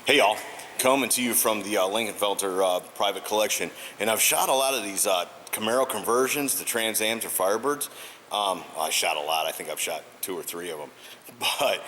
Hey y'all, coming to you from the Lingenfelter private collection, and I've shot a lot of these Camaro conversions, the Trans Ams or Firebirds. I shot a lot. I think I've shot 2 or 3 of them, but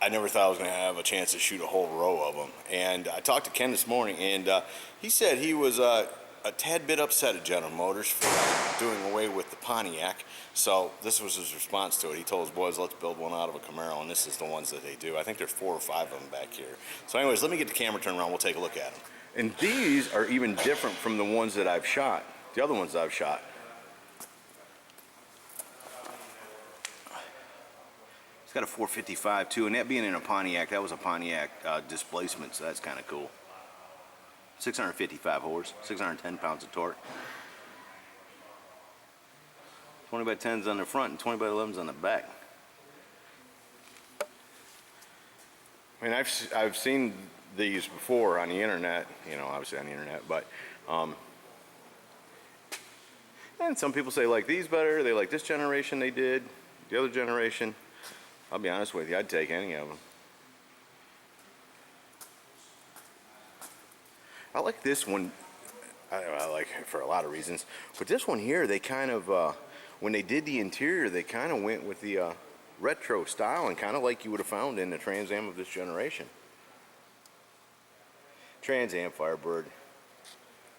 I never thought I was going to have a chance to shoot a whole row of them. And I talked to Ken this morning, and he said he was a tad bit upset at General Motors for doing away with the Pontiac. So this was his response to it. He told his boys, let's build one out of a Camaro, and this is the ones that they do. I think there's 4 or 5 of them back here. So anyways, let me get the camera turned around. We'll take a look at them. And these are even different from the ones that I've shot, the other ones that I've shot. It's got a 455 too, and that being in a Pontiac, that was a Pontiac displacement, so that's kind of cool. 655 horse, 610 pounds of torque. 20 by 10s on the front and 20 by 11s on the back. I mean, I've seen these before on the internet, you know, obviously on the internet, but and some people say like these better, they like this generation they did, the other generation. I'll be honest with you, I'd take any of them. I like this one. I like it for a lot of reasons, but this one here, they kind of when they did the interior, they kind of went with the retro style, and kind of like you would have found in the Trans Am of this generation. Trans Am, Firebird,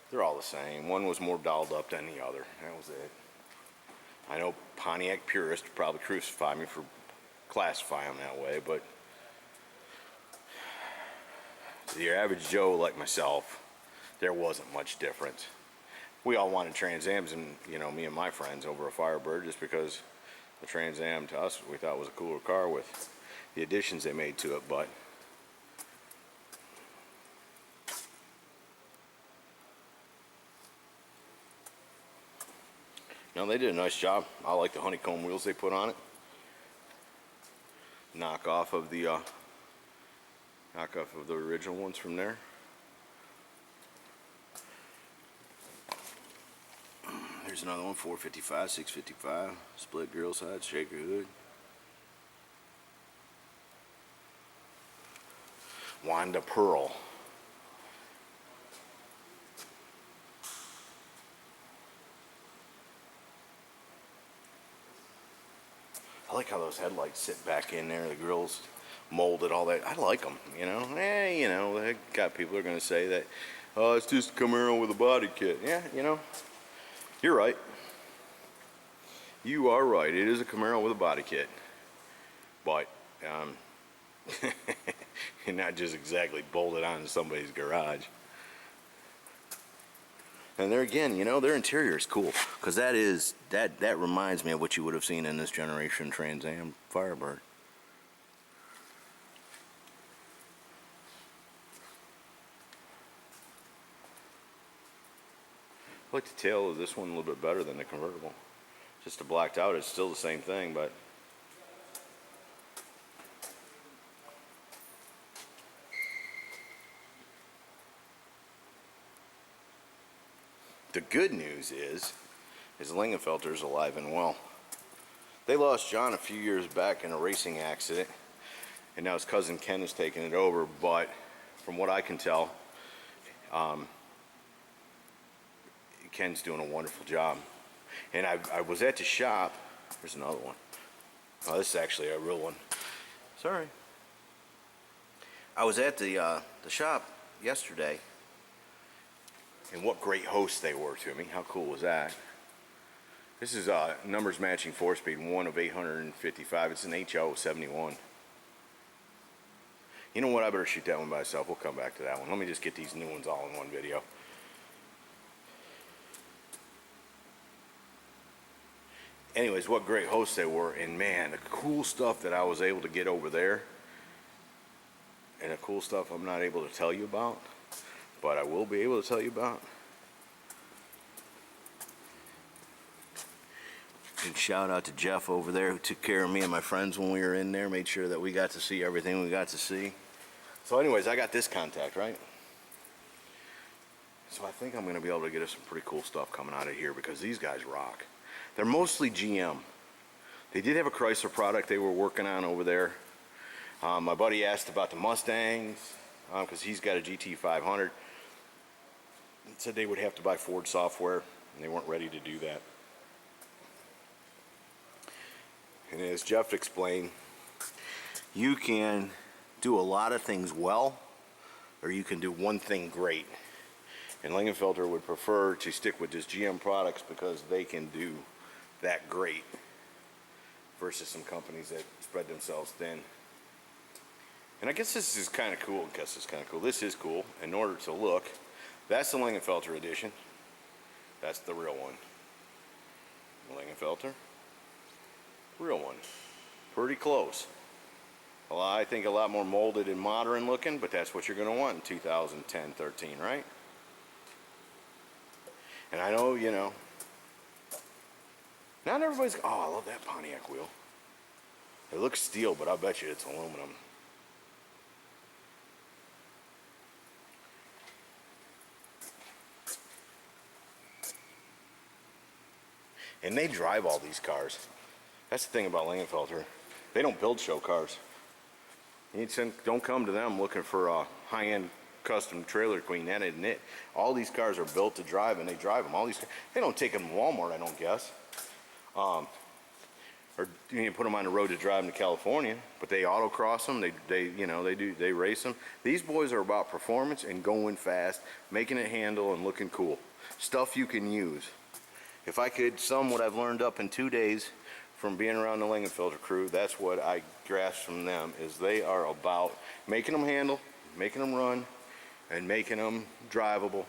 they're all the same. One was more dolled up than the other. That was it. I know Pontiac purists probably crucify me for classifying them that way, but to your average Joe like myself, there wasn't much difference. We all wanted Trans Ams, and you know, me and my friends, over a Firebird, just because the Trans Am to us we thought was a cooler car with the additions they made to it. But no, they did a nice job. I like the honeycomb wheels they put on it. Knockoff of the original ones from there. Here's another one, 455, 655, split grill side, shaker hood. Wanda Pearl. I like how those headlights sit back in there, the grills molded, all that. I like them, you know. You know, they got people who are going to say that, oh, it's just a Camaro with a body kit. Yeah, you know, you're right. You are right. It is a Camaro with a body kit. But, and not just exactly bolted on somebody's garage. And there again, you know, their interior is cool, because that reminds me of what you would have seen in this generation Trans Am Firebird. I like the tail of this one a little bit better than the convertible. Just the blacked out, it's still the same thing, but the good news is Lingenfelter's alive and well. They lost John a few years back in a racing accident, and now his cousin Ken is taking it over, but from what I can tell, Ken's doing a wonderful job. And I was at the shop. There's another one. Oh, this is actually a real one. Sorry. I was at the shop yesterday, and what great hosts they were to me. How cool was that? This is numbers matching 4-speed, one of 855. It's an HO 71. You know what? I better shoot that one by itself. We'll come back to that one. Let me just get these new ones all in one video. Anyways, what great hosts they were, and man, the cool stuff that I was able to get over there, and the cool stuff I'm not able to tell you about, but I will be able to tell you about. And shout out to Jeff over there, who took care of me and my friends when we were in there, made sure that we got to see everything we got to see. So anyways, I got this contact, right? So I think I'm going to be able to get us some pretty cool stuff coming out of here, because these guys rock. They're mostly GM. They did have a Chrysler product they were working on over there. My buddy asked about the Mustangs. because he's got a GT 500. Said they would have to buy Ford software, and they weren't ready to do that. And as Jeff explained, you can do a lot of things well, or you can do one thing great. And Lingenfelter would prefer to stick with just GM products because they can do that great versus some companies that spread themselves thin. And I guess this is kind of cool. This is cool. In order to look, that's the Lingenfelter edition. That's the real one. Lingenfelter. Real one. Pretty close. Well, I think a lot more molded and modern looking, but that's what you're going to want in 2010, 13, right? And I know, you know, not everybody's, oh, I love that Pontiac wheel. It looks steel, but I bet you it's aluminum. And they drive all these cars. That's the thing about Lingenfelter. They don't build show cars. Don't come to them looking for a high-end custom trailer queen. That isn't it. All these cars are built to drive, and they drive them. They don't take them to Walmart, I don't guess. Or you put them on the road to drive them to California, but they autocross them. They race them. These boys are about performance and going fast, making it handle and looking cool. Stuff you can use. If I could sum what I've learned up in 2 days from being around the Lingenfelter crew, that's what I grasped from them, is they are about making them handle, making them run, and making them drivable,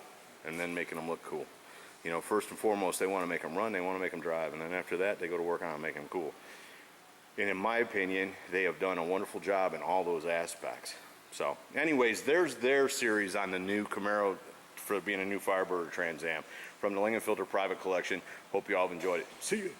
and then making them look cool. You know, first and foremost, they want to make them run, they want to make them drive, and then after that, they go to work on them, make them cool. And in my opinion, they have done a wonderful job in all those aspects. So, anyways, there's their series on the new Camaro for being a new Firebird or Trans Am from the Lingenfelter Private Collection. Hope you all have enjoyed it. See you.